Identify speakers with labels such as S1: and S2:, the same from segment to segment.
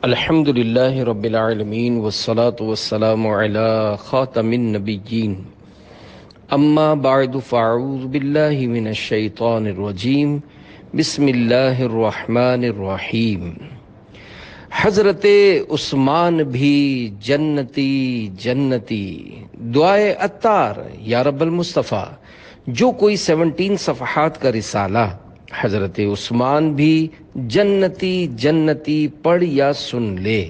S1: الحمد للہ رب العالمین والصلاة والسلام علی خاتم النبیین اما بعد فاعوذ باللہ من الشیطان الرجیم بسم اللہ الرحمن الرحیم۔ حضرت عثمان بھی جنتی جنتی، دعائے عطار یا رب المصطفیٰ۔ جو کوئی 17 صفحات کا رسالہ حضرت عثمان بھی جنتی جنتی پڑھ یا سن لے،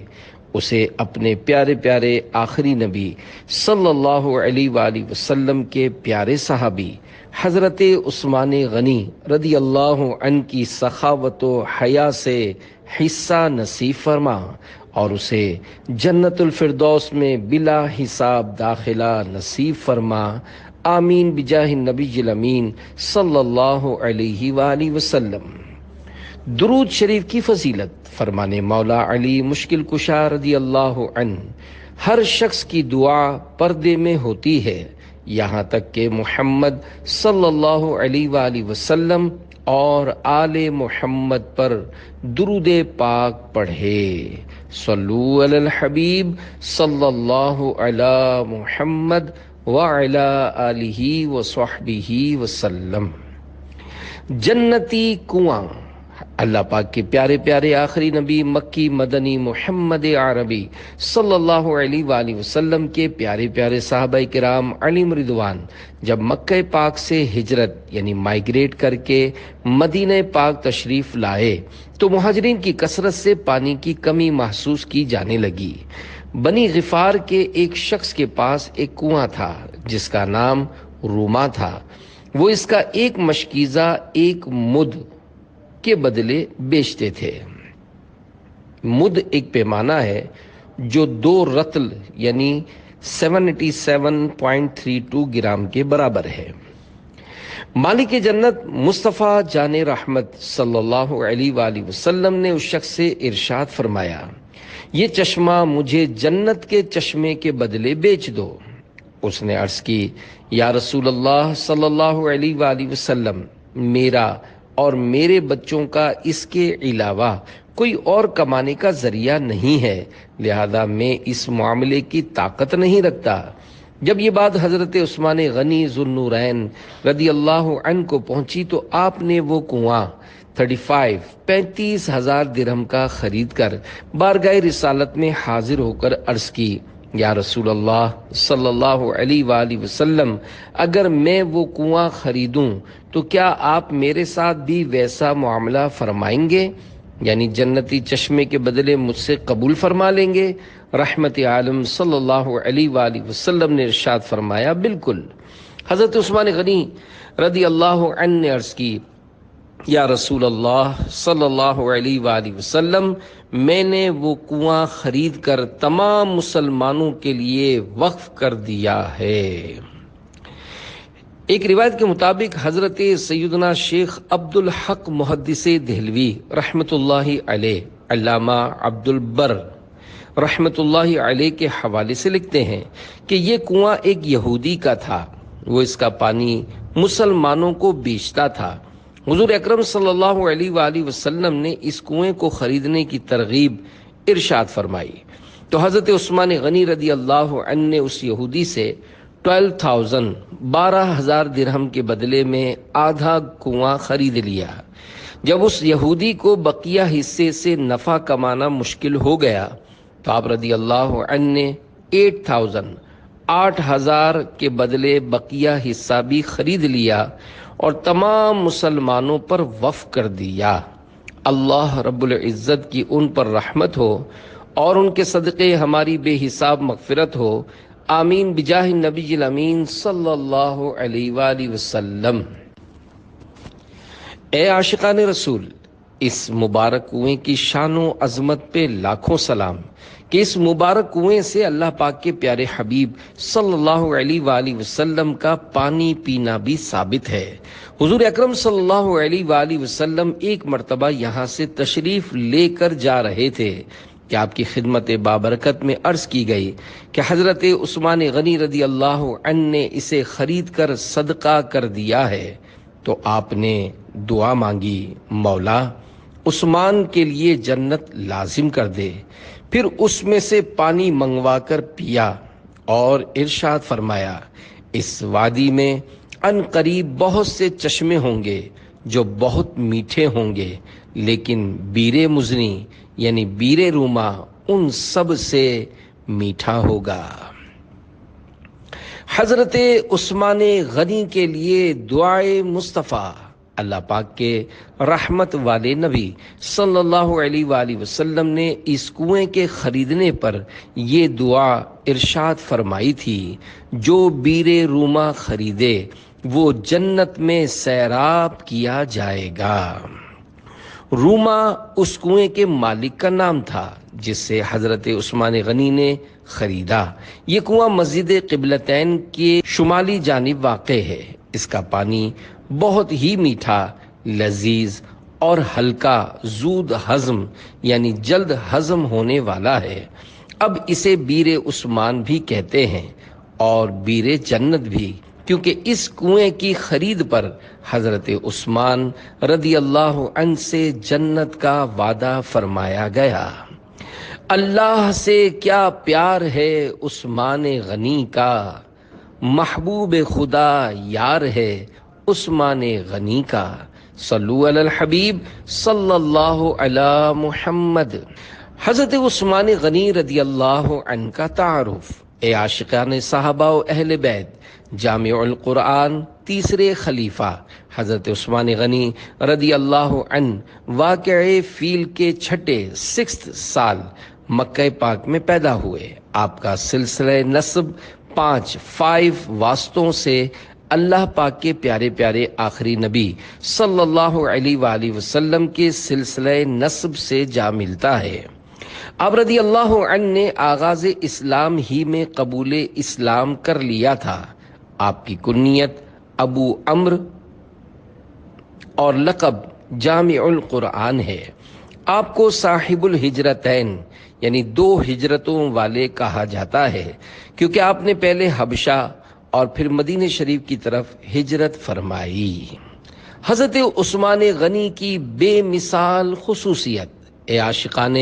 S1: اسے اپنے پیارے پیارے آخری نبی صلی اللہ علیہ وآلہ وسلم کے پیارے صحابی حضرت عثمان غنی رضی اللہ عنہ کی سخاوت و حیا سے حصہ نصیب فرما اور اسے جنت الفردوس میں بلا حساب داخلہ نصیب فرما، آمین بجاہ النبی الامین صلی اللہ علیہ وآلہ وسلم۔ درود شریف کی فضیلت فرمانے مولا علی مشکل کشا رضی اللہ عنہ، ہر شخص کی دعا پردے میں ہوتی ہے یہاں تک کہ محمد صلی اللہ علیہ وآلہ وسلم اور آل محمد پر درود پاک پڑھے۔ صلو علی الحبیب صلی اللہ علی محمد وعلی آلہ وصحبہ وسلم۔ جنتی کنواں اللہ پاک کے پیارے پیارے آخری نبی مکی مدنی محمد عربی صلی اللہ علیہ وآلہ وسلم کے پیارے پیارے صحابہ کرام علیہم رضوان جب مکہ پاک سے ہجرت یعنی مائیگریٹ کر کے مدینہ پاک تشریف لائے تو مہاجرین کی کثرت سے پانی کی کمی محسوس کی جانے لگی۔ بنی غفار کے ایک شخص کے پاس ایک کنواں تھا جس کا نام روما تھا۔ وہ اس کا ایک مشکیزہ ایک مد کے بدلے بیچتے تھے۔ مد ایک پیمانہ ہے جو 2 رطل یعنی 77.32 گرام کے برابر ہے۔ مالک جنت مصطفیٰ جان رحمت صلی اللہ علیہ وآلہ وسلم نے اس شخص سے ارشاد فرمایا، یہ چشمہ مجھے جنت کے چشمے کے بدلے بیچ دو۔ اس نے عرض کی، یا رسول اللہ صلی اللہ علیہ وآلہ وسلم، میرا اور میرے بچوں کا اس کے علاوہ کوئی اور کمانے کا ذریعہ نہیں ہے، لہذا میں اس معاملے کی طاقت نہیں رکھتا۔ جب یہ بات حضرت عثمان غنی ذو النورین رضی اللہ عنہ کو پہنچی تو آپ نے وہ کنواں 35,000 درہم کا خرید کر بارگاہ رسالت میں حاضر ہو کر عرض کی، یا رسول اللہ صلی اللہ علیہ وآلہ وسلم، اگر میں وہ کنواں خریدوں تو کیا آپ میرے ساتھ بھی ویسا معاملہ فرمائیں گے؟ یعنی جنتی چشمے کے بدلے مجھ سے قبول فرما لیں گے؟ رحمت عالم صلی اللہ علیہ وآلہ وسلم نے ارشاد فرمایا، بالکل۔ حضرت عثمان غنی رضی اللہ عنہ نے عرض کی، یا رسول اللہ صلی اللہ علیہ وآلہ وسلم، میں نے وہ کنواں خرید کر تمام مسلمانوں کے لیے وقف کر دیا ہے۔ ایک روایت کے مطابق حضرت سیدنا شیخ عبدالحق محدث دہلوی رحمت اللہ علیہ، علامہ عبد البر رحمت اللہ علیہ کے حوالے سے لکھتے ہیں کہ یہ کنواں ایک یہودی کا تھا، وہ اس کا پانی مسلمانوں کو بیچتا تھا۔ حضور اکرم صلی اللہ علیہ وآلہ وسلم نے اس کنویں کو خریدنے کی ترغیب ارشاد فرمائی تو حضرت عثمان غنی رضی اللہ عنہ نے اس یہودی سے 12,000 درہم کے بدلے میں آدھا کنواں خرید لیا۔ جب اس یہودی کو بقیہ حصے سے نفع کمانا مشکل ہو گیا تو آپ رضی اللہ عنہ نے 8,000 کے بدلے بقیہ حصہ بھی خرید لیا اور تمام مسلمانوں پر وقف کر دیا۔ اللہ رب العزت کی ان پر رحمت ہو اور ان کے صدقے ہماری بے حساب مغفرت ہو، آمین بجاہ النبی الامین صلی اللہ علیہ وآلہ وسلم۔ اے عاشقان رسول، اس مبارک کنویں کی شان و عظمت پہ لاکھوں سلام کہ اس مبارک کنویں سے اللہ پاک کے پیارے حبیب صلی اللہ علیہ وآلہ وسلم کا پانی پینا بھی ثابت ہے۔ حضور اکرم صلی اللہ علیہ وآلہ وسلم ایک مرتبہ یہاں سے تشریف لے کر جا رہے تھے کہ آپ کی خدمت بابرکت میں عرض کی گئی کہ حضرت عثمان غنی رضی اللہ عنہ نے اسے خرید کر صدقہ کر دیا ہے، تو آپ نے دعا مانگی، مولا عثمان کے لیے جنت لازم کر دے۔ پھر اس میں سے پانی منگوا کر پیا اور ارشاد فرمایا، اس وادی میں ان قریب بہت سے چشمے ہوں گے جو بہت میٹھے ہوں گے، لیکن بیر مزنی یعنی بیر روما ان سب سے میٹھا ہوگا۔ حضرت عثمان غنی کے لیے دعائے مصطفیٰ۔ اللہ پاک کے رحمت والے نبی صلی اللہ علیہ وآلہ وسلم نے اس کنویں کے خریدنے پر یہ دعا ارشاد فرمائی تھی، جو بیر روما خریدے وہ جنت میں سیراب کیا جائے گا۔ روما اس کنویں کے مالک کا نام تھا جس سے حضرت عثمان غنی نے خریدا۔ یہ کنواں مسجد قبلتین کے شمالی جانب واقع ہے۔ اس کا پانی بہت ہی میٹھا، لذیذ اور ہلکا، زود ہضم یعنی جلد ہضم ہونے والا ہے۔ اب اسے بیر عثمان بھی کہتے ہیں اور بیر جنت بھی، کیونکہ اس کنویں کی خرید پر حضرت عثمان رضی اللہ عنہ سے جنت کا وعدہ فرمایا گیا۔ اللہ سے کیا پیار ہے عثمان غنی کا، محبوب خدا یار ہے عثمان غنی کا، صلو علی الحبیب صلی اللہ علی محمد۔ حضرت عثمان غنی رضی اللہ عنہ کا تعارف۔ اے عاشقان صحابہ و اہل بیت، جامع القرآن تیسرے خلیفہ حضرت عثمان غنی رضی اللہ عنہ واقعہ فیل کے چھٹے 6 سال مکہ پاک میں پیدا ہوئے۔ آپ کا سلسلہ نسب 5 واسطوں سے اللہ پاک کے پیارے پیارے آخری نبی صلی اللہ علیہ وآلہ وسلم کے سلسلہ نسب سے جا ملتا ہے۔ آپ رضی اللہ عنہ نے آغاز اسلام ہی میں قبول اسلام کر لیا تھا۔ آپ کی کنیت ابو عمرو اور لقب جامع القرآن ہے۔ آپ کو صاحب الہجرتین یعنی 2 ہجرتوں والے کہا جاتا ہے، کیونکہ آپ نے پہلے حبشہ اور پھر مدینہ شریف کی طرف ہجرت فرمائی۔ حضرت عثمان غنی کی بے مثال خصوصیت۔ اے عاشقان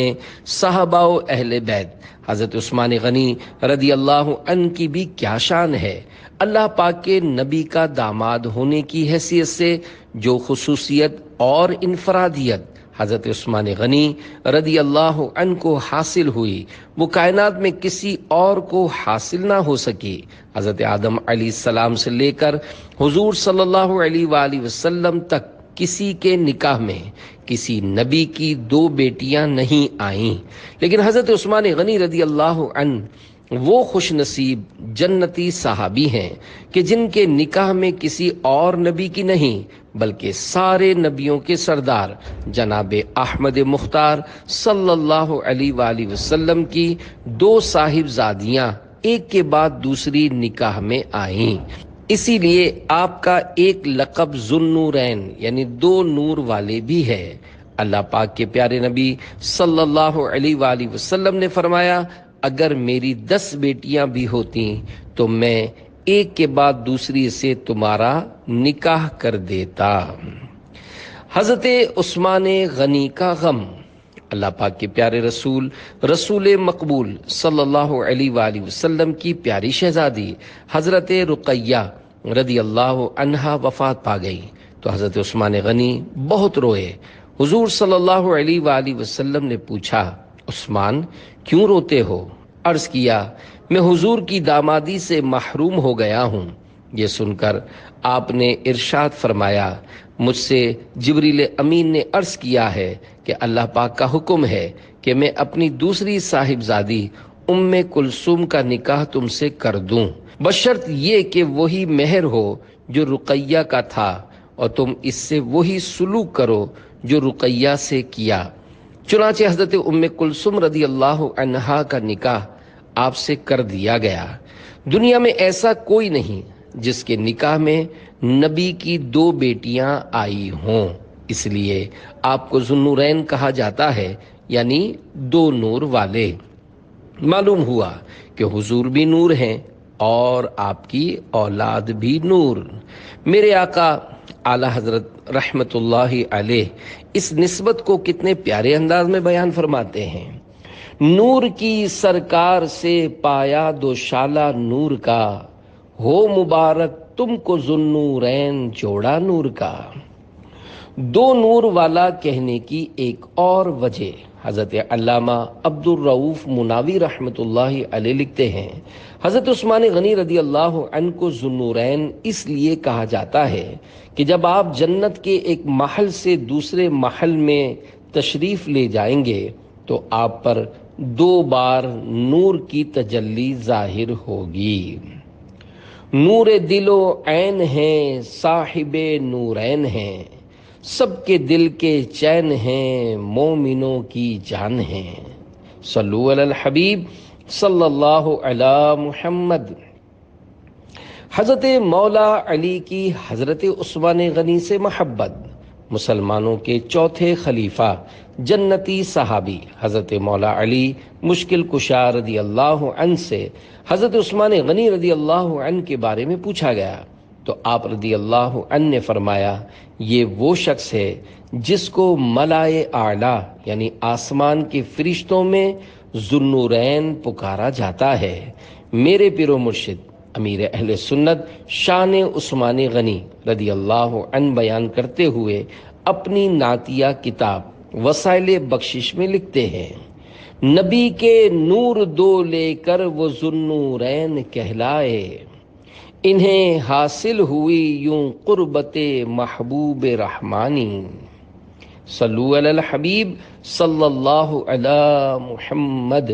S1: صحابہ و اہل بیت، حضرت عثمان غنی رضی اللہ عنہ کی بھی کیا شان ہے۔ اللہ پاک کے نبی کا داماد ہونے کی حیثیت سے جو خصوصیت اور انفرادیت حضرت عثمان غنی رضی اللہ عنہ کو حاصل ہوئی، وہ کائنات میں کسی اور کو حاصل نہ ہو سکی۔ حضرت آدم علیہ السلام سے لے کر حضور صلی اللہ علیہ وآلہ وسلم تک کسی کے نکاح میں کسی نبی کی 2 بیٹیاں نہیں آئیں، لیکن حضرت عثمان غنی رضی اللہ عنہ وہ خوش نصیب جنتی صحابی ہیں کہ جن کے نکاح میں کسی اور نبی کی نہیں بلکہ سارے نبیوں کے سردار جناب احمد مختار صلی اللہ علیہ وآلہ وسلم کی 2 صاحبزادیاں ایک کے بعد دوسری نکاح میں آئیں۔ اسی لیے آپ کا ایک لقب ذوالنورین یعنی 2 نور والے بھی ہے۔ اللہ پاک کے پیارے نبی صلی اللہ علیہ وآلہ وسلم نے فرمایا، اگر میری 10 بیٹیاں بھی ہوتی تو میں ایک کے بعد دوسری سے تمہارا نکاح کر دیتا۔ حضرت عثمان غنی کا غم۔ اللہ پاک کے پیارے رسول مقبول صلی اللہ علیہ وآلہ وسلم کی پیاری شہزادی حضرت رقیہ رضی اللہ عنہا وفات پا گئی تو حضرت عثمان غنی بہت روئے۔ حضور صلی اللہ علیہ وآلہ وسلم نے پوچھا، عثمان کیوں روتے ہو؟ عرض کیا، میں حضور کی دامادی سے محروم ہو گیا ہوں۔ یہ سن کر آپ نے ارشاد فرمایا، مجھ سے جبریل امین نے عرض کیا ہے کہ اللہ پاک کا حکم ہے کہ میں اپنی دوسری صاحبزادی ام کلثوم کا نکاح تم سے کر دوں، بشرط یہ کہ وہی مہر ہو جو رقیہ کا تھا اور تم اس سے وہی سلوک کرو جو رقیہ سے کیا۔ چنانچہ حضرت ام کلثوم رضی اللہ عنہا کا نکاح آپ سے کر دیا گیا۔ دنیا میں ایسا کوئی نہیں جس کے نکاح میں نبی کی 2 بیٹیاں آئی ہوں، اس لیے آپ کو ذوالنورین کہا جاتا ہے، یعنی 2 نور والے۔ معلوم ہوا کہ حضور بھی نور ہیں اور آپ کی اولاد بھی نور۔ میرے آقا اعلیٰ حضرت رحمت اللہ علیہ اس نسبت کو کتنے پیارے انداز میں بیان فرماتے ہیں۔ نور کی سرکار سے پایا دوشالہ نور کا، ہو مبارک تم کو ذوالنورین جوڑا نور کا۔ دو نور والا کہنے کی ایک اور وجہ حضرت علامہ عبد الرؤف مناوی رحمۃ اللہ علیہ لکھتے ہیں، حضرت عثمان غنی رضی اللہ عنہ کو ذوالنورین اس لیے کہا جاتا ہے کہ جب آپ جنت کے ایک محل سے دوسرے محل میں تشریف لے جائیں گے تو آپ پر دو بار نور کی تجلی ظاہر ہوگی۔ نور دل و عین ہیں صاحب نورین ہیں، سب کے دل کے چین ہیں مومنوں کی جان ہیں۔ صلو علی الحبیب صلی اللہ علی محمد۔ حضرت مولا علی کی حضرت عثمان غنی سے محبت، مسلمانوں کے چوتھے خلیفہ جنتی صحابی حضرت مولا علی مشکل کشا رضی اللہ عنہ سے حضرت عثمان غنی رضی اللہ عنہ کے بارے میں پوچھا گیا تو آپ رضی اللہ عنہ نے فرمایا، یہ وہ شخص ہے جس کو ملائے اعلیٰ یعنی آسمان کے فرشتوں میں ذوالنورین پکارا جاتا ہے۔ میرے پیر و مرشد امیر اہل سنت شان عثمان غنی رضی اللہ عنہ بیان کرتے ہوئے اپنی نعتیہ کتاب وسائل بخشش میں لکھتے ہیں، نبی کے نور دو لے کر وہ ذوالنورین کہلائے، انہیں حاصل ہوئی یوں قربت محبوب رحمانی۔ صلو علی الحبیب صلی اللہ علی محمد۔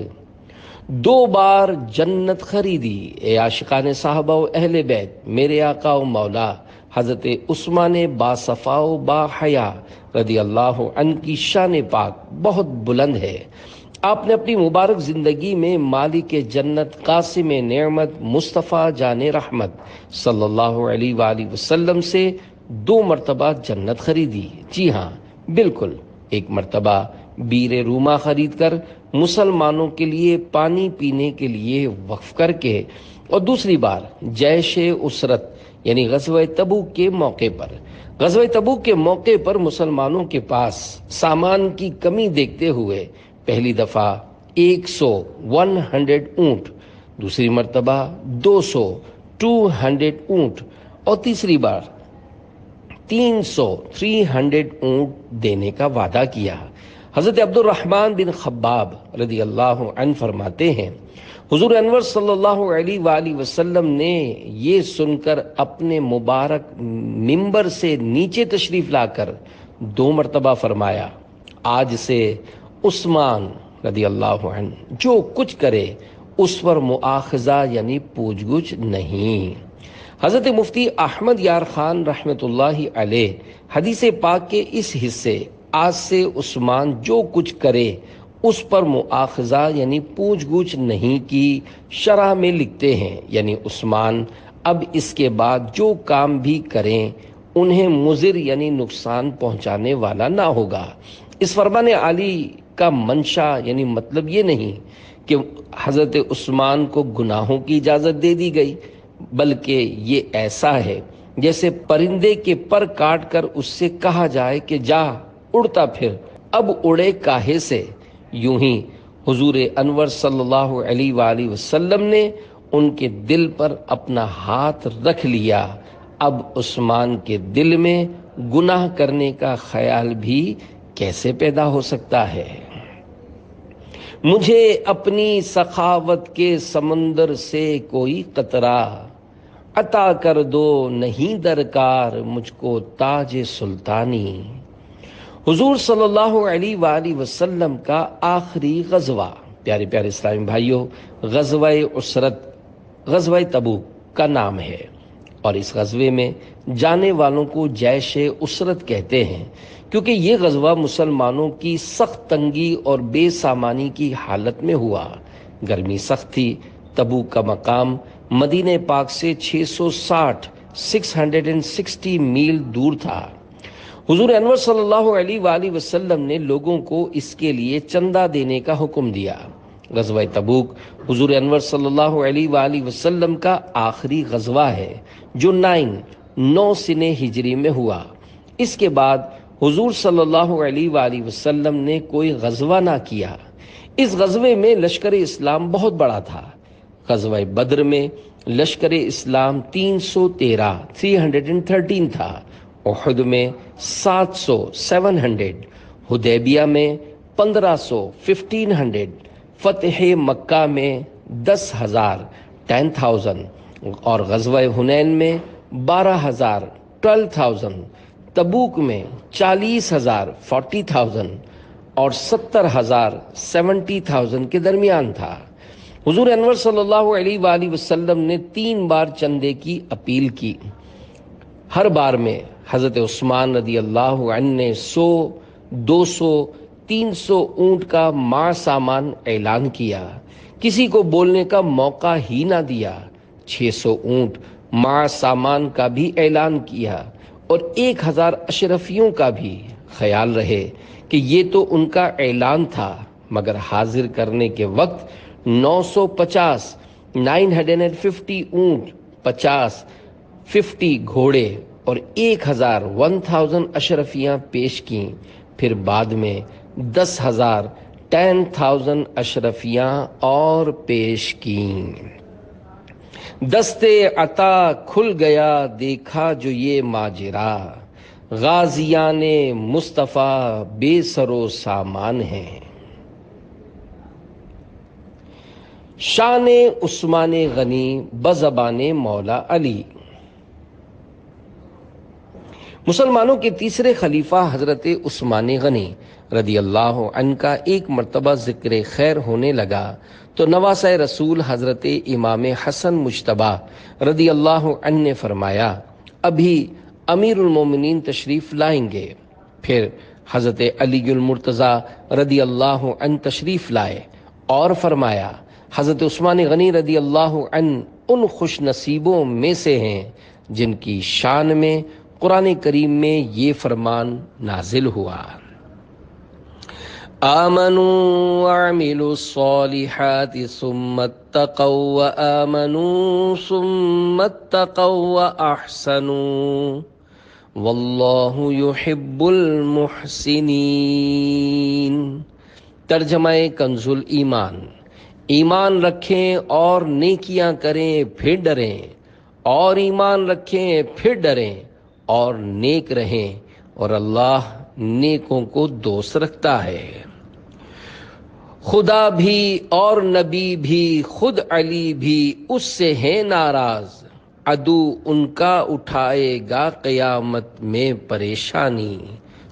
S1: دو بار جنت خریدی اے عاشقان صحابہ و اہل بیت، میرے آقا و مولا حضرت عثمان باصفا و باحیا رضی اللہ عنہ کی شان پاک بہت بلند ہے۔ آپ نے اپنی مبارک زندگی میں مالک جنت قاسم نعمت مصطفیٰ جان رحمت صلی اللہ علیہ وآلہ وسلم سے 2 مرتبہ جنت خریدی۔ جی ہاں بالکل، ایک مرتبہ بیر روما خرید کر مسلمانوں کے لیے پانی پینے کے لیے وقف کر کے، اور دوسری بار جیش اسرت یعنی غزوہ تبوک کے موقع پر۔ غزوہ تبوک کے موقع پر مسلمانوں کے پاس سامان کی کمی دیکھتے ہوئے پہلی دفعہ 100 اونٹ، دوسری مرتبہ 200 اونٹ، اور تیسری بار 300 اونٹ دینے کا وعدہ کیا۔ حضرت عبد الرحمن بن خباب رضی اللہ عنہ فرماتے ہیں، حضور انور صلی اللہ علیہ وآلہ وسلم نے یہ سن کر اپنے مبارک ممبر سے نیچے تشریف لا کر 2 مرتبہ فرمایا، آج سے عثمان رضی اللہ عنہ جو کچھ کرے اس پر مؤاخذہ یعنی پوچھ گچھ نہیں۔ حضرت مفتی احمد یار خان رحمت اللہ علیہ حدیث پاک کے اس حصے آج سے عثمان جو کچھ کرے اس پر مؤاخذہ یعنی پوچھ گچھ نہیں کی شرح میں لکھتے ہیں، یعنی عثمان اب اس کے بعد جو کام بھی کریں انہیں مضر یعنی نقصان پہنچانے والا نہ ہوگا۔ اس فرمان عالی کا منشا یعنی مطلب یہ نہیں کہ حضرت عثمان کو گناہوں کی اجازت دے دی گئی، بلکہ یہ ایسا ہے جیسے پرندے کے پر کاٹ کر اس سے کہا جائے کہ جا اڑتا پھر، اب اڑے کاہے سے۔ یوں ہی حضور انور صلی اللہ علیہ وآلہ وسلم نے ان کے دل پر اپنا ہاتھ رکھ لیا، اب عثمان کے دل میں گناہ کرنے کا خیال بھی کیسے پیدا ہو سکتا ہے؟ مجھے اپنی سخاوت کے سمندر سے کوئی قطرہ عطا کر دو، نہیں درکار مجھ کو تاج سلطانی۔ حضور صلی اللہ علیہ وآلہ وسلم کا آخری غزوہ، پیارے پیارے اسلامی بھائیوں، غزوہ اسرت غزوہ تبوک کا نام ہے، اور اس غزوے میں جانے والوں کو جیش اسرت کہتے ہیں، کیونکہ یہ غزوہ مسلمانوں کی سخت تنگی اور بے سامانی کی حالت میں ہوا۔ گرمی سخت تھی، تبوک کا مقام مدینہ پاک سے 660 میل دور تھا۔ حضور انور صلی اللہ علیہ وآلہ وسلم نے لوگوں کو اس کے لیے چندہ دینے کا حکم دیا۔ غزوہ تبوک حضور انور صلی اللہ علیہ وآلہ وسلم کا آخری غزوہ ہے جو 9 سنِ ہجری میں ہوا۔ اس کے بعد حضور صلی اللہ علیہ وآلہ وسلم نے کوئی غزوہ نہ کیا۔ اس غزوے میں لشکر اسلام بہت بڑا تھا۔ غزوہ بدر میں لشکر اسلام 313 تھا، احد میں 700 حدیبیہ میں 1500 فتح مکہ میں 10,000 اور غزوہ حنین میں 12,000 تبوک میں 40,000 اور 70,000 کے درمیان تھا۔ حضور انور صلی اللہ علیہ وآلہ وسلم نے 3 بار چندے کی اپیل کی۔ ہر بار میں حضرت عثمان رضی اللہ عنہ نے 100، 200، 300 اونٹ کا مع سامان اعلان کیا، کسی کو بولنے کا موقع ہی نہ دیا۔ 600 اونٹ مع سامان کا بھی اعلان کیا اور 1000 اشرفیوں کا بھی۔ خیال رہے کہ یہ تو ان کا اعلان تھا، مگر حاضر کرنے کے وقت 950 اونٹ، 50 گھوڑے اور 1000 اشرفیاں پیش کیں۔ پھر بعد میں 10,000 اشرفیاں اور پیش کیں۔ دستے عطا کھل گیا دیکھا جو یہ ماجرا، غازیان مصطفیٰ بے سر و سامان ہیں۔ شان عثمان غنی بزبان مولا علی۔ مسلمانوں کے تیسرے خلیفہ حضرت عثمان غنی رضی اللہ عنہ کا ایک مرتبہ ذکر خیر ہونے لگا تو نواسۂ رسول حضرت امام حسن مجتبیٰ رضی اللہ عنہ نے فرمایا ابھی امیر المومنین تشریف لائیں گے۔ پھر حضرت علی المرتضیٰ رضی اللہ عنہ تشریف لائے اور فرمایا حضرت عثمان غنی رضی اللہ عنہ ان خوش نصیبوں میں سے ہیں جن کی شان میں قرآن کریم میں یہ فرمان نازل ہوا، آمنوا وعملوا الصالحات ثم اتقوا وآمنوا ثم اتقوا وأحسنوا واللہ یحب المحسنین۔ ترجمہ کنز الایمان۔ ایمان رکھیں اور نیکیاں کریں پھر ڈریں، اور ایمان رکھیں پھر ڈریں اور نیک رہیں، اور اللہ نیکوں کو دوست رکھتا ہے۔ خدا بھی اور نبی بھی خود علی بھی اس سے ہیں ناراض، عدو ان کا اٹھائے گا قیامت میں پریشانی۔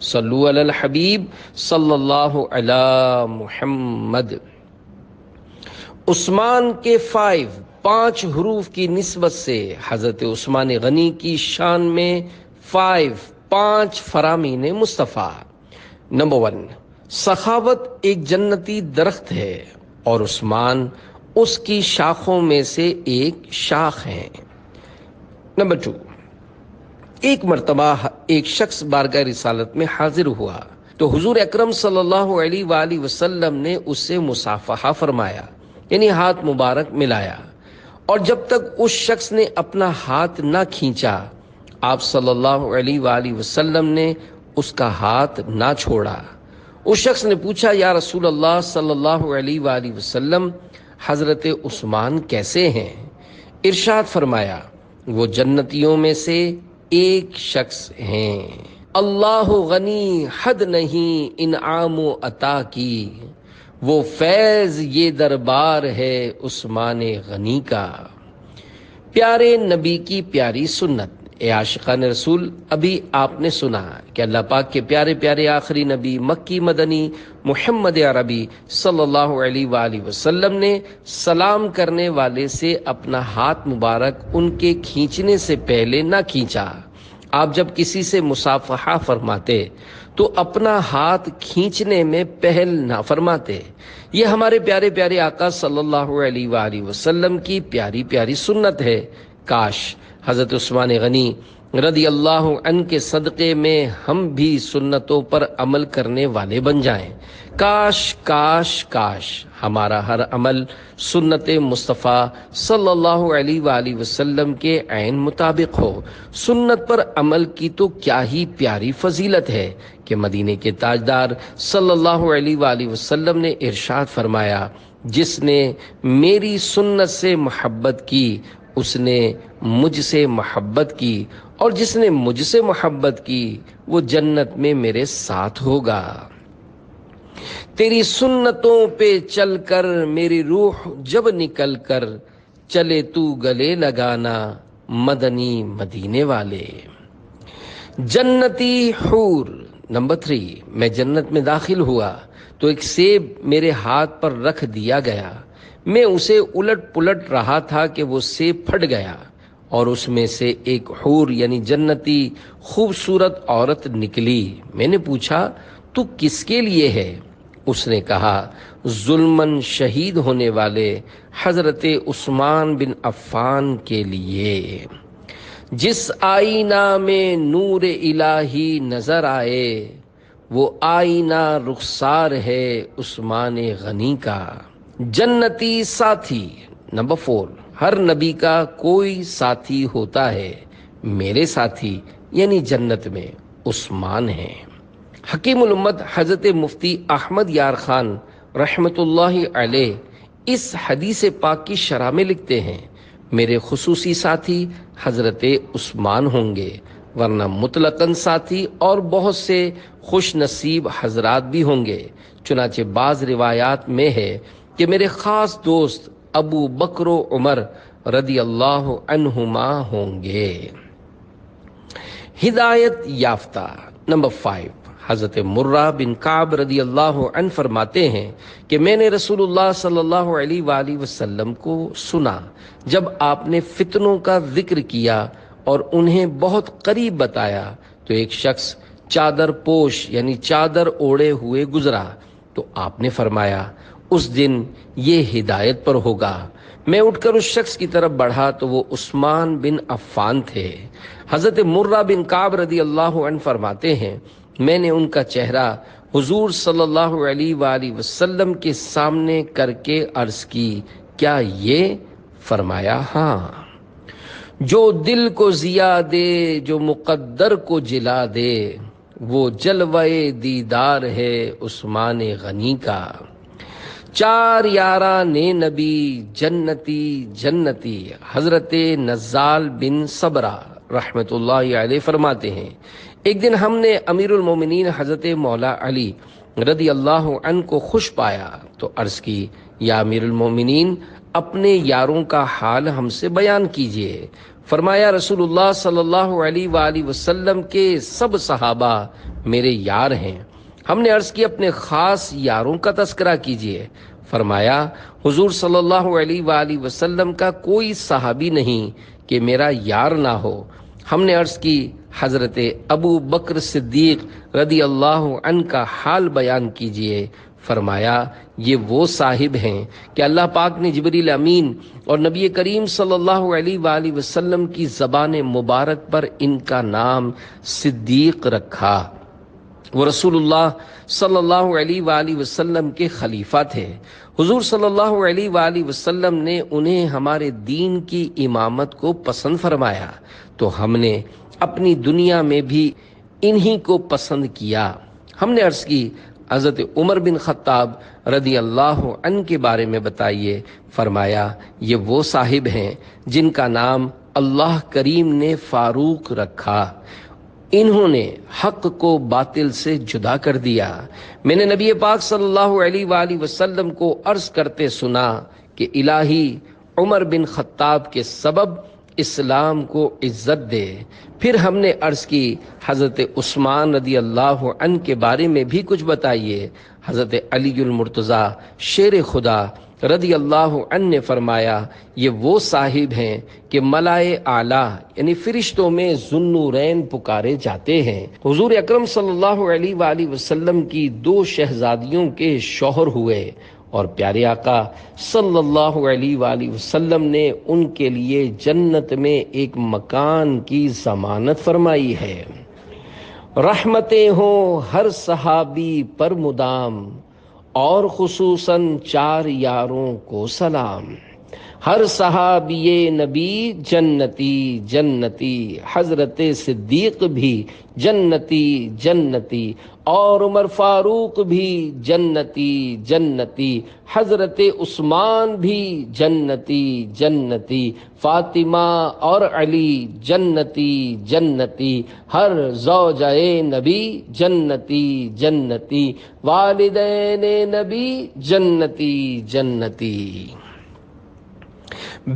S1: صلو علی الحبیب صلی اللہ علی محمد۔ عثمان کے 5 حروف کی نسبت سے حضرت عثمان غنی کی شان میں 5 فرامین مصطفیٰ۔ نمبر 1، سخاوت ایک جنتی درخت ہے اور عثمان اس کی شاخوں میں سے ایک شاخ ہیں۔ نمبر 2، ایک مرتبہ ایک شخص بارگاہ رسالت میں حاضر ہوا تو حضور اکرم صلی اللہ علیہ وآلہ وسلم نے اس سے مصافحہ فرمایا، یعنی ہاتھ مبارک ملایا، اور جب تک اس شخص نے اپنا ہاتھ نہ کھینچا آپ صلی اللہ علیہ وآلہ وسلم نے اس کا ہاتھ نہ چھوڑا۔ اس شخص نے پوچھا یا رسول اللہ صلی اللہ علیہ وآلہ وسلم حضرت عثمان کیسے ہیں؟ ارشاد فرمایا وہ جنتیوں میں سے ایک شخص ہیں، اللہ غنی حد نہیں انعام و عطا کی، وہ فیض یہ دربار ہے عثمان غنی کا۔ پیارے نبی کی پیاری سنت۔ اے عاشقان رسول، ابھی آپ نے سنا کہ اللہ پاک کے پیارے پیارے آخری نبی مکی مدنی محمد عربی صلی اللہ علیہ وآلہ وسلم نے سلام کرنے والے سے اپنا ہاتھ مبارک ان کے کھینچنے سے پہلے نہ کھینچا۔ آپ جب کسی سے مصافحہ فرماتے تو اپنا ہاتھ کھینچنے میں پہل نہ فرماتے۔ یہ ہمارے پیارے پیارے آقا صلی اللہ علیہ وآلہ وسلم کی پیاری پیاری سنت ہے۔ کاش حضرت عثمان غنی رضی اللہ عنہ کے صدقے میں ہم بھی سنتوں پر عمل کرنے والے بن جائیں۔ کاش کاش کاش ہمارا ہر عمل سنت مصطفیٰ صلی اللہ علیہ وآلہ وسلم کے عین مطابق ہو۔ سنت پر عمل کی تو کیا ہی پیاری فضیلت ہے کہ مدینے کے تاجدار صلی اللہ علیہ وآلہ وسلم نے ارشاد فرمایا، جس نے میری سنت سے محبت کی اس نے مجھ سے محبت کی، اور جس نے مجھ سے محبت کی وہ جنت میں میرے ساتھ ہوگا۔ تیری سنتوں پہ چل کر میری روح جب نکل کر چلے تو گلے لگانا مدنی مدینے والے۔ جنتی حور۔ نمبر 3، میں جنت میں داخل ہوا تو ایک سیب میرے ہاتھ پر رکھ دیا گیا۔ میں اسے الٹ پلٹ رہا تھا کہ وہ سیب پھٹ گیا اور اس میں سے ایک حور یعنی جنتی خوبصورت عورت نکلی۔ میں نے پوچھا، تو کس کے لیے ہے؟ اس نے کہا، ظلماً شہید ہونے والے حضرت عثمان بن عفان کے لیے۔ جس آئینہ میں نور الہی نظر آئے وہ آئینہ رخسار ہے عثمان غنی کا۔ جنتی ساتھی۔ نمبر 4، ہر نبی کا کوئی ساتھی ہوتا ہے، میرے ساتھی یعنی جنت میں عثمان ہیں۔ حکیم الامت حضرت مفتی احمد یار خان رحمت اللہ علیہ اس حدیث پاک کی شرح میں لکھتے ہیں، میرے خصوصی ساتھی حضرت عثمان ہوں گے، ورنہ مطلقاً ساتھی اور بہت سے خوش نصیب حضرات بھی ہوں گے۔ چنانچہ بعض روایات میں ہے کہ میرے خاص دوست ابو بکر و عمر رضی اللہ عنہما ہوں گے۔ ہدایت یافتہ۔ نمبر 5، حضرت مرہ بن کعب رضی اللہ عنہ فرماتے ہیں کہ میں نے رسول اللہ صلی اللہ علیہ وآلہ وسلم کو سنا جب آپ نے فتنوں کا ذکر کیا اور انہیں بہت قریب بتایا تو ایک شخص چادر پوش یعنی چادر اوڑے ہوئے گزرا، تو آپ نے فرمایا، اس دن یہ ہدایت پر ہوگا۔ میں اٹھ کر اس شخص کی طرف بڑھا تو وہ عثمان بن عفان تھے۔ حضرت مرہ بن کعب رضی اللہ عنہ فرماتے ہیں، میں نے ان کا چہرہ حضور صلی اللہ علیہ وآلہ وسلم کے سامنے کر کے عرض کی، کیا یہ؟ فرمایا، ہاں۔ جو دل کو ضیا دے، جو مقدر کو جلا دے، وہ جلوے دیدار ہے عثمان غنی کا۔ 4 یاران نبی جنتی جنتی۔ حضرت نزال بن صبرہ رحمت اللہ علیہ فرماتے ہیں، ایک دن ہم نے امیر المومنین حضرت مولا علی رضی اللہ عنہ کو خوش پایا تو عرض کی، یا امیر المومنین، اپنے یاروں کا حال ہم سے بیان کیجئے۔ فرمایا، رسول اللہ صلی اللہ علیہ وآلہ وسلم کے سب صحابہ میرے یار ہیں۔ ہم نے عرض کی، اپنے خاص یاروں کا تذکرہ کیجئے۔ فرمایا، حضور صلی اللہ علیہ وآلہ وسلم کا کوئی صحابی نہیں کہ میرا یار نہ ہو۔ ہم نے عرض کی، حضرت ابو بکر صدیق رضی اللہ عنہ کا حال بیان کیجئے۔ فرمایا، یہ وہ صاحب ہیں کہ اللہ پاک نے جبریل امین اور نبی کریم صلی اللہ علیہ وآلہ وسلم کی زبان مبارک پر ان کا نام صدیق رکھا۔ وہ رسول اللہ صلی اللہ علیہ وآلہ وسلم کے خلیفہ تھے۔ حضور صلی اللہ علیہ وآلہ وسلم نے انہیں ہمارے دین کی امامت کو پسند فرمایا تو ہم نے اپنی دنیا میں بھی انہی کو پسند کیا۔ ہم نے عرض کی، حضرت عمر بن خطاب رضی اللہ عنہ کے بارے میں بتائیے۔ فرمایا، یہ وہ صاحب ہیں جن کا نام اللہ کریم نے فاروق رکھا۔ انہوں نے حق کو باطل سے جدا کر دیا۔ میں نے نبی پاک صلی اللہ علیہ وآلہ وسلم کو عرض کرتے سنا کہ الہی عمر بن خطاب کے سبب اسلام کو عزت دے۔ پھر ہم نے عرض کی، حضرت عثمان رضی اللہ عنہ کے بارے میں بھی کچھ بتائیے۔ حضرت علی المرتضیٰ شیر خدا رضی اللہ عنہ نے فرمایا، یہ وہ صاحب ہیں کہ ملائے اعلیٰ یعنی فرشتوں میں ذوالنورین پکارے جاتے ہیں۔ حضور اکرم صلی اللہ علیہ وآلہ وسلم کی 2 شہزادیوں کے شوہر ہوئے اور پیارے آقا صلی اللہ علیہ وآلہ وسلم نے ان کے لیے جنت میں ایک مکان کی ضمانت فرمائی ہے۔ رحمتیں ہوں ہر صحابی پر مدام اور خصوصاً 4 یاروں کو سلام۔ ہر صحابی نبی جنتی جنتی، حضرت صدیق بھی جنتی جنتی، اور عمر فاروق بھی جنتی جنتی، حضرت عثمان بھی جنتی جنتی، فاطمہ اور علی جنتی جنتی، ہر زوجہ نبی جنتی جنتی، والدین نبی جنتی جنتی۔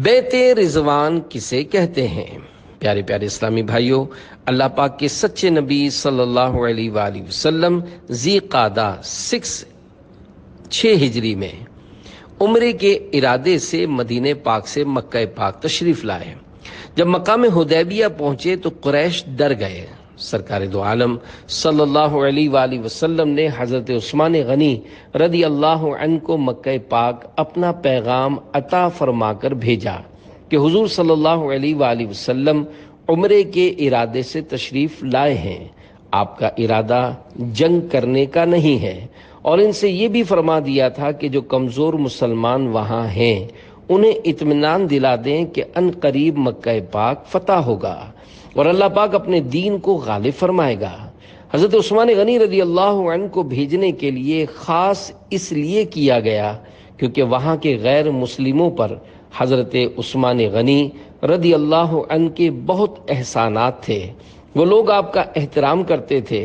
S1: بیت رضوان کسے کہتے ہیں؟ پیارے پیارے اسلامی بھائیوں، اللہ پاک کے سچے نبی صلی اللہ علیہ وآلہ وسلم ذی قعدہ 6 ہجری میں عمرے کے ارادے سے مدینہ پاک سے مکہ پاک تشریف لائے۔ جب مقام حدیبیہ پہنچے تو قریش ڈر گئے۔ سرکار دو عالم صلی اللہ علیہ وآلہ وسلم نے حضرت عثمان غنی رضی اللہ عنہ کو مکہ پاک اپنا پیغام عطا فرما کر بھیجا کہ حضور صلی اللہ علیہ وآلہ وسلم عمرے کے ارادے سے تشریف لائے ہیں، آپ کا ارادہ جنگ کرنے کا نہیں ہے، اور ان سے یہ بھی فرما دیا تھا کہ جو کمزور مسلمان وہاں ہیں انہیں اطمینان دلا دیں کہ ان قریب مکہ پاک فتح ہوگا اور اللہ پاک اپنے دین کو غالب فرمائے گا۔ حضرت عثمان غنی رضی اللہ عنہ کو بھیجنے کے لیے خاص اس لیے کیا گیا کیونکہ وہاں کے غیر مسلموں پر حضرت عثمان غنی رضی اللہ عنہ کے بہت احسانات تھے، وہ لوگ آپ کا احترام کرتے تھے۔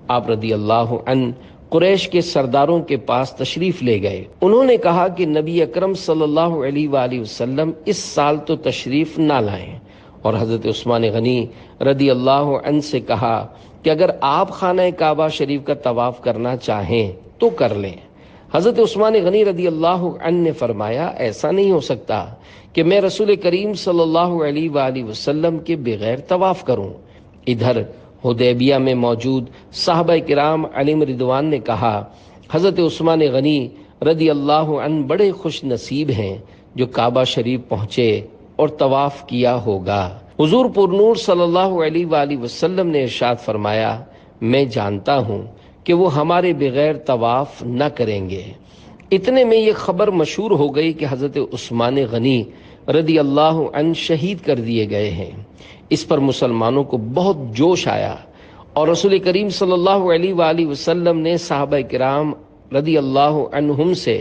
S1: آپ رضی اللہ عنہ قریش کے سرداروں کے پاس تشریف لے گئے۔ انہوں نے کہا کہ نبی اکرم صلی اللہ علیہ وآلہ وسلم اس سال تو تشریف نہ لائیں، اور حضرت عثمان غنی رضی اللہ عنہ سے کہا کہ اگر آپ خانہ کعبہ شریف کا طواف کرنا چاہیں تو کر لیں۔ حضرت عثمان غنی رضی اللہ عنہ نے فرمایا ایسا نہیں ہو سکتا کہ میں رسول کریم صلی اللہ علیہ وآلہ وسلم کے بغیر طواف کروں۔ ادھر حدیبیہ میں موجود صحابہ کرام علیہم رضوان نے کہا حضرت عثمان غنی رضی اللہ عنہ بڑے خوش نصیب ہیں جو کعبہ شریف پہنچے اور طواف کیا ہوگا۔ حضور پرنور صلی اللہ علیہ وآلہ وسلم نے ارشاد فرمایا میں جانتا ہوں کہ وہ ہمارے بغیر طواف نہ کریں گے۔ اتنے میں یہ خبر مشہور ہو گئی کہ حضرت عثمان غنی رضی اللہ عنہ شہید کر دیے گئے ہیں۔ اس پر مسلمانوں کو بہت جوش آیا اور رسول کریم صلی اللہ علیہ وآلہ وسلم نے صحابہ کرام رضی اللہ عنہم سے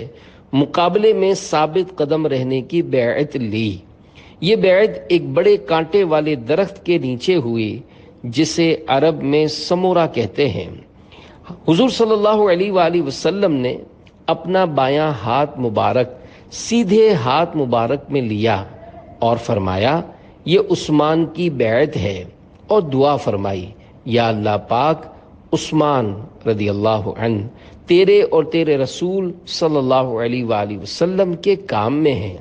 S1: مقابلے میں ثابت قدم رہنے کی بیعت لی۔ یہ بیعت ایک بڑے کانٹے والے درخت کے نیچے ہوئی جسے عرب میں سمورا کہتے ہیں۔ حضور صلی اللہ علیہ وآلہ وسلم نے اپنا بایاں ہاتھ مبارک سیدھے ہاتھ مبارک میں لیا اور فرمایا یہ عثمان کی بیعت ہے، اور دعا فرمائی یا اللہ پاک عثمان رضی اللہ عنہ تیرے اور تیرے رسول صلی اللہ علیہ وآلہ وسلم کے کام میں ہیں۔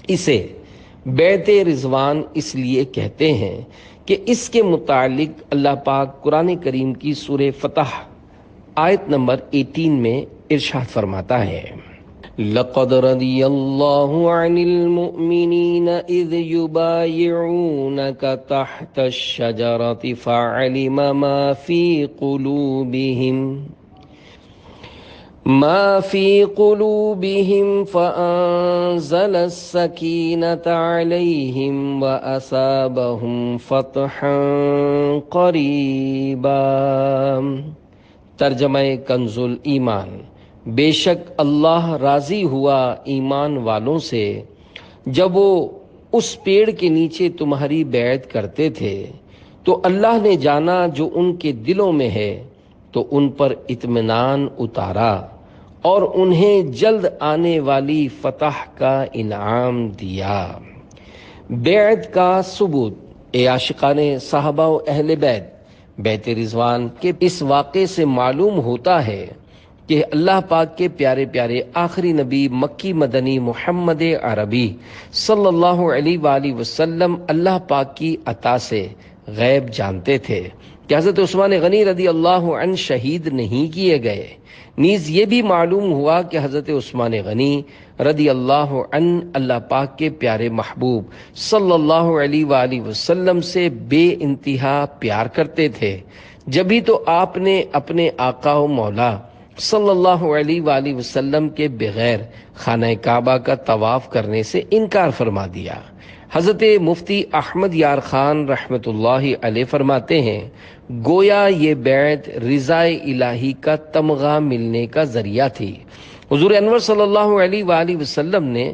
S1: اسے بیعت رضوان اس لیے کہتے ہیں کہ اس کے متعلق اللہ پاک قرآن کریم کی سورہ فتح آیت نمبر 18 میں ارشاد فرماتا ہے لَقَدْ رَضِيَ اللَّهُ عَنِ الْمُؤْمِنِينَ إِذْ يُبَايِعُونَكَ تَحْتَ الشَّجَرَةِ فَعَلِمَ ما في قلوبهم فأنزل السكينة عليهم وأصابهم فتحا قريبا۔ ترجمہ کنز الایمان، بے شک اللہ راضی ہوا ایمان والوں سے جب وہ اس پیڑ کے نیچے تمہاری بیعت کرتے تھے، تو اللہ نے جانا جو ان کے دلوں میں ہے تو ان پر اطمینان اتارا اور انہیں جلد آنے والی فتح کا انعام دیا۔ بیعت کا ثبوت۔ اے عاشقان صحابہ و اہل بیت، بیت رضوان کے اس واقعے سے معلوم ہوتا ہے کہ اللہ پاک کے پیارے پیارے آخری نبی مکی مدنی محمد عربی صلی اللہ علیہ وآلہ وسلم اللہ پاک کی عطا سے غیب جانتے تھے کہ حضرت عثمان غنی رضی اللہ عنہ شہید نہیں کیے گئے۔ نیز یہ بھی معلوم ہوا کہ حضرت عثمان غنی رضی اللہ عنہ اللہ پاک کے پیارے محبوب صلی اللہ علیہ وآلہ وسلم سے بے انتہا پیار کرتے تھے، جبھی تو آپ نے اپنے آقا و مولا صلی اللہ علیہ وآلہ وسلم کے بغیر خانہ کعبہ کا طواف کرنے سے انکار فرما دیا۔ حضرت مفتی احمد یار خان رحمۃ اللہ علیہ فرماتے ہیں، گویا یہ بیعت رضا الہی کا تمغہ ملنے کا ذریعہ تھی۔ حضور انور صلی اللہ علیہ وآلہ وسلم نے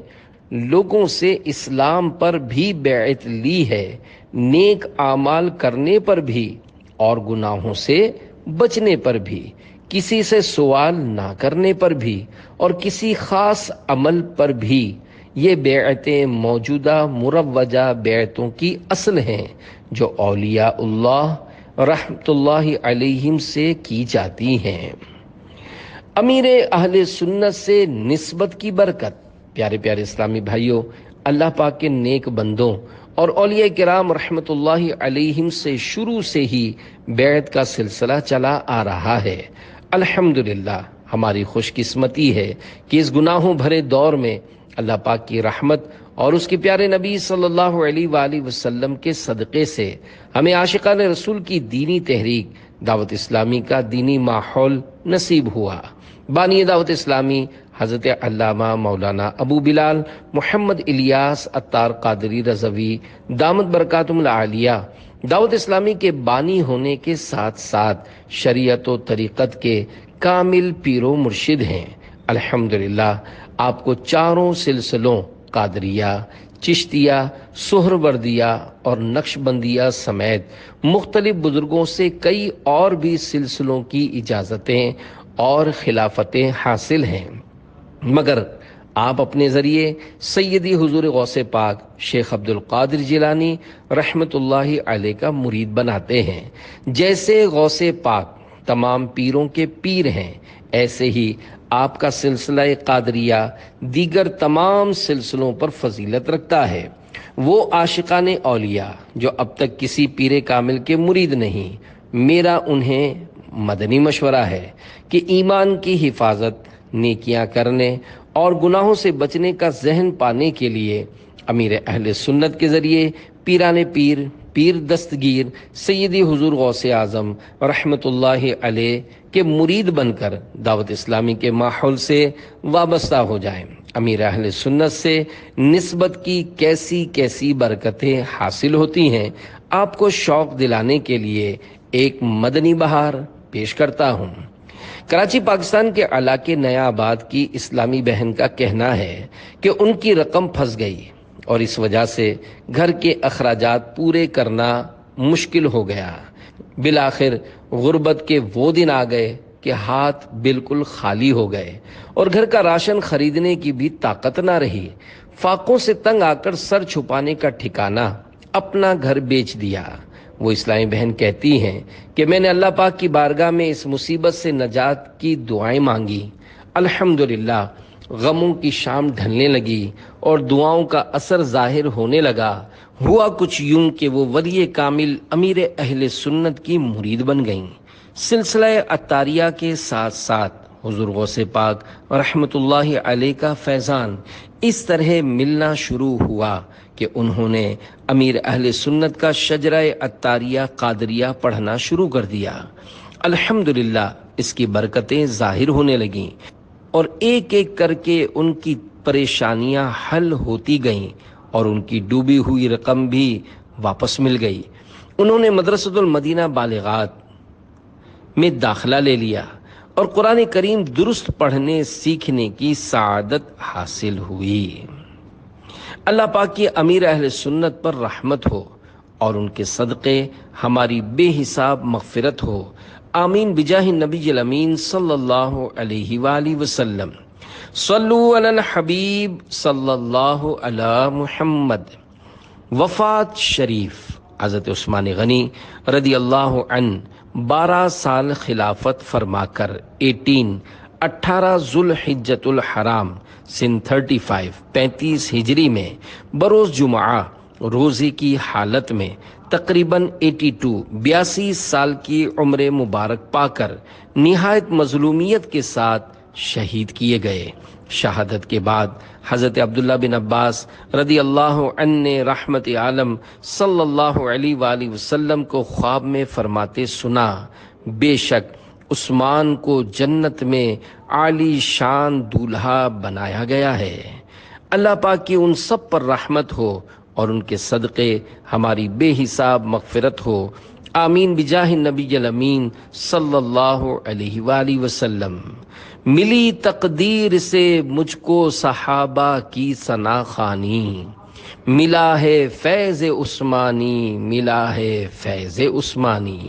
S1: لوگوں سے اسلام پر بھی بیعت لی ہے، نیک اعمال کرنے پر بھی اور گناہوں سے بچنے پر بھی، کسی سے سوال نہ کرنے پر بھی اور کسی خاص عمل پر بھی۔ یہ بیعتیں موجودہ مروجہ بیعتوں کی اصل ہیں جو اولیاء اللہ رحمت اللہ علیہم سے کی جاتی ہیں۔ امیر اہل سنت سے نسبت کی برکت۔ پیارے پیارے اسلامی بھائیوں، اللہ پاک کے نیک بندوں اور اولیاء کرام رحمت اللہ علیہم سے شروع سے ہی بیعت کا سلسلہ چلا آ رہا ہے۔ الحمدللہ ہماری خوش قسمتی ہے کہ اس گناہوں بھرے دور میں اللہ پاک کی رحمت اور اس کے پیارے نبی صلی اللہ علیہ وآلہ وسلم کے صدقے سے ہمیں عاشقان رسول کی دینی تحریک دعوت اسلامی کا دینی ماحول نصیب ہوا۔ بانی دعوت اسلامی حضرت علامہ مولانا ابو بلال محمد الیاس عطار قادری رضوی دامت برکاتہم العالیہ دعوت اسلامی کے بانی ہونے کے ساتھ ساتھ شریعت و طریقت کے کامل پیر و مرشد ہیں۔ الحمدللہ آپ کو چاروں سلسلوں قادریہ، چشتیہ، سہروردیہ اور نقشبندیہ سمیت مختلف بزرگوں سے کئی اور بھی سلسلوں کی اجازتیں اور خلافتیں حاصل ہیں، مگر آپ اپنے ذریعے سیدی حضور غوث پاک شیخ عبد القادر جیلانی رحمت اللہ علیہ کا مرید بناتے ہیں۔ جیسے غوث پاک تمام پیروں کے پیر ہیں، ایسے ہی آپ کا سلسلہ قادریہ دیگر تمام سلسلوں پر فضیلت رکھتا ہے۔ وہ عاشقان اولیاء جو اب تک کسی پیر کامل کے مرید نہیں، میرا انہیں مدنی مشورہ ہے کہ ایمان کی حفاظت، نیکیاں کرنے اور گناہوں سے بچنے کا ذہن پانے کے لیے امیر اہل سنت کے ذریعے پیران پیر، پیر دستگیر سیدی حضور غوث اعظم رحمت اللہ علیہ کے مرید بن کر دعوت اسلامی کے ماحول سے وابستہ ہو جائیں۔ امیر اہل سنت سے نسبت کی کیسی کیسی برکتیں حاصل ہوتی ہیں، آپ کو شوق دلانے کے لیے ایک مدنی بہار پیش کرتا ہوں۔ کراچی پاکستان کے علاقے نیا آباد کی اسلامی بہن کا کہنا ہے کہ ان کی رقم پھنس گئی اور اس وجہ سے گھر کے اخراجات پورے کرنا مشکل ہو گیا۔ بالآخر غربت کے وہ دن آ گئے کہ ہاتھ بالکل خالی ہو گئے اور گھر کا راشن خریدنے کی بھی طاقت نہ رہی۔ فاقوں سے تنگ آ کر سر چھپانے کا ٹھکانہ اپنا گھر بیچ دیا۔ وہ اسلامی بہن کہتی ہیں کہ میں نے اللہ پاک کی بارگاہ میں اس مصیبت سے نجات کی دعائیں مانگی۔ الحمدللہ غموں کی شام ڈھلنے لگی اور دعاؤں کا اثر ظاہر ہونے لگا۔ ہوا کچھ یوں کہ وہ ولی کامل امیر اہل سنت کی مرید بن گئیں۔ سلسلہ عطاریہ کے ساتھ ساتھ حضور غوث پاک رحمت اللہ علیہ کا فیضان اس طرح ملنا شروع ہوا کہ انہوں نے امیر اہل سنت کا شجرہ عطاریہ قادریہ پڑھنا شروع کر دیا۔ الحمدللہ اس کی برکتیں ظاہر ہونے لگیں اور ایک ایک کر کے ان کی پریشانیاں حل ہوتی گئیں اور ان کی ڈوبی ہوئی رقم بھی واپس مل گئی۔ انہوں نے مدرسۃ المدینہ بالغات میں داخلہ لے لیا اور قرآن کریم درست پڑھنے سیکھنے کی سعادت حاصل ہوئی۔ اللہ پاک کی امیر اہل سنت پر رحمت ہو اور ان کے صدقے ہماری بے حساب مغفرت ہو، آمین بجاہ النبی الامین صلی اللہ علیہ وآلہ وسلم۔ صلو علی الحبیب صلی اللہ علی محمد۔ وفات شریف حضرت عثمان غنی رضی اللہ عنہ 12 سال خلافت فرما کر 18 ذوالحجۃ الحرام سن 35 ہجری میں بروز جمعہ روزے کی حالت میں تقریباً 82 سال کی عمر مبارک پا کر نہایت مظلومیت کے ساتھ شہید کیے گئے۔ شہادت کے بعد حضرت عبداللہ بن عباس رضی اللہ عنہ نے رحمت عالم صلی اللہ علیہ وآلہ وسلم کو خواب میں فرماتے سنا، بے شک عثمان کو جنت میں عالی شان دولہا بنایا گیا ہے۔ اللہ پاک کی ان سب پر رحمت ہو اور ان کے صدقے ہماری بے حساب مغفرت ہو، آمین بجاہ نبی الامین صلی اللہ علیہ وآلہ وسلم۔ ملی تقدیر سے مجھ کو صحابہ کی ثنا خوانی، ملا ہے فیض عثمانی، ملا ہے فیض عثمانی،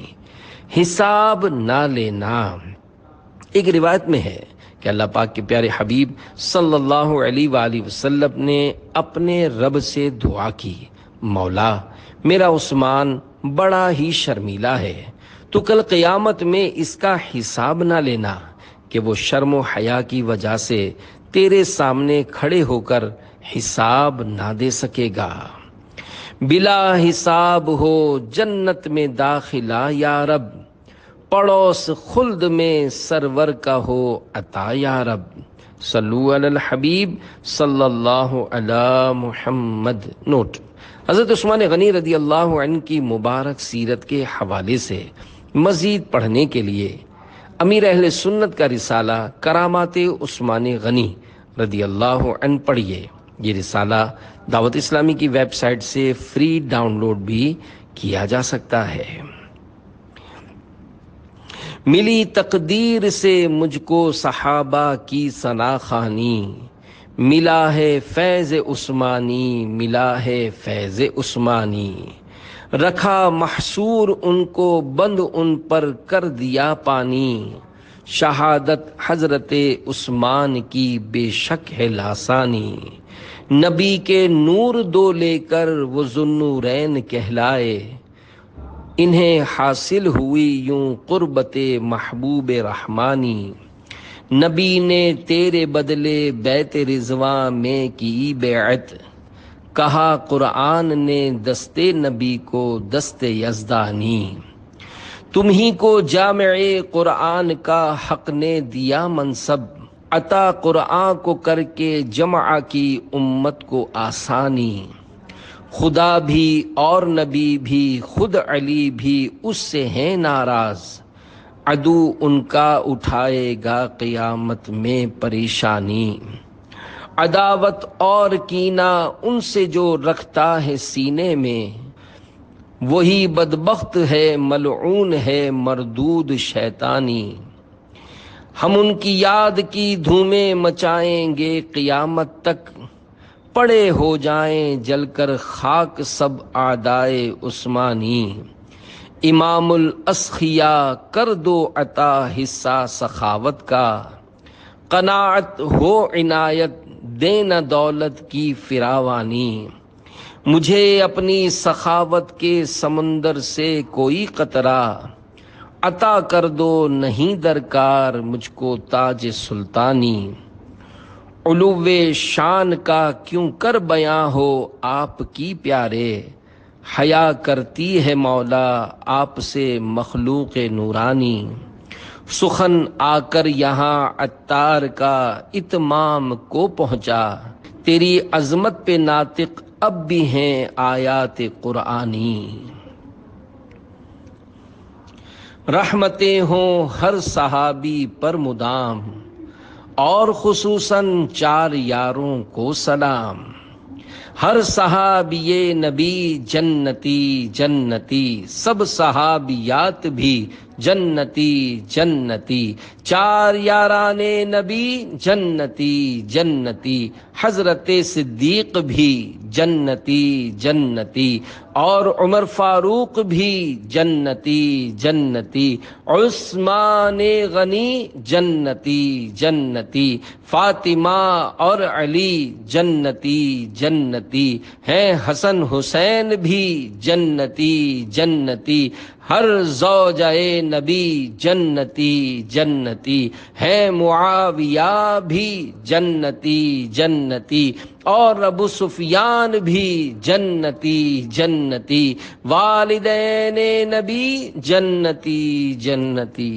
S1: حساب نہ لینا۔ ایک روایت میں ہے کہ اللہ پاک کے پیارے حبیب صلی اللہ علیہ وآلہ وسلم نے اپنے رب سے دعا کی، مولا میرا عثمان بڑا ہی شرمیلا ہے، تو کل قیامت میں اس کا حساب نہ لینا کہ وہ شرم و حیا کی وجہ سے تیرے سامنے کھڑے ہو کر حساب نہ دے سکے گا۔ بلا حساب ہو جنت میں داخلہ یا رب، پڑوس خلد میں سرور کا ہو عطا یا رب۔ صلو علی الحبیب صلی اللہ علی محمد۔ نوٹ: حضرت عثمان غنی رضی اللہ عنہ کی مبارک سیرت کے حوالے سے مزید پڑھنے کے لیے امیر اہل سنت کا رسالہ کرامات عثمان غنی رضی اللہ عنہ پڑھیے۔ یہ رسالہ دعوت اسلامی کی ویب سائٹ سے فری ڈاؤن لوڈ بھی کیا جا سکتا ہے۔ ملی تقدیر سے مجھ کو صحابہ کی ثنا خوانی، ملا ہے فیض عثمانی، ملا ہے فیض عثمانی، رکھا محصور ان کو بند ان پر کر دیا پانی، شہادت حضرت عثمان کی بے شک ہے لاسانی، نبی کے نور دو لے کر وہ ذوالنورین کہلائے، انہیں حاصل ہوئی یوں قربت محبوب رحمانی، نبی نے تیرے بدلے بیت رضواں میں کی بیعت، کہا قرآن نے دست نبی کو دست یزدانی، تمہیں کو جامع قرآن کا حق نے دیا منصب، عطا قرآن کو کر کے جمع کی امت کو آسانی، خدا بھی اور نبی بھی خود علی بھی اس سے ہیں ناراض، عدو ان کا اٹھائے گا قیامت میں پریشانی، عداوت اور کینہ ان سے جو رکھتا ہے سینے میں، وہی بدبخت ہے ملعون ہے مردود شیطانی، ہم ان کی یاد کی دھومیں مچائیں گے قیامت تک، پڑے ہو جائیں جل کر خاک سب اعدائے عثمانی، امام الاسخیاء کر دو عطا حصہ سخاوت کا، قناعت ہو عنایت دینا دولت کی فراوانی، مجھے اپنی سخاوت کے سمندر سے کوئی قطرہ، عطا کر دو نہیں درکار مجھ کو تاج سلطانی، علو شان کا کیوں کر بیاں ہو آپ کی پیارے، حیا کرتی ہے مولا آپ سے مخلوق نورانی، سخن آ کر یہاں عطار کا اتمام کو پہنچا، تیری عظمت پہ ناطق اب بھی ہیں آیات قرآنی، رحمتیں ہوں ہر صحابی پر مدام، اور خصوصاً 4 یاروں کو سلام، ہر صحابی نبی جنتی جنتی، سب صحابیات بھی جنتی جنتی، 4 یاران نبی جنتی جنتی، حضرت صدیق بھی جنتی جنتی، اور عمر فاروق بھی جنتی جنتی، عثمان غنی جنتی جنتی، فاطمہ اور علی جنتی جنتی ہیں، حسن حسین بھی جنتی جنتی، ہر زوجہ نبی جنتی جنتی ہے، معاویہ بھی جنتی جنتی، اور ابو سفیان بھی جنتی جنتی، والدین نبی جنتی جنتی۔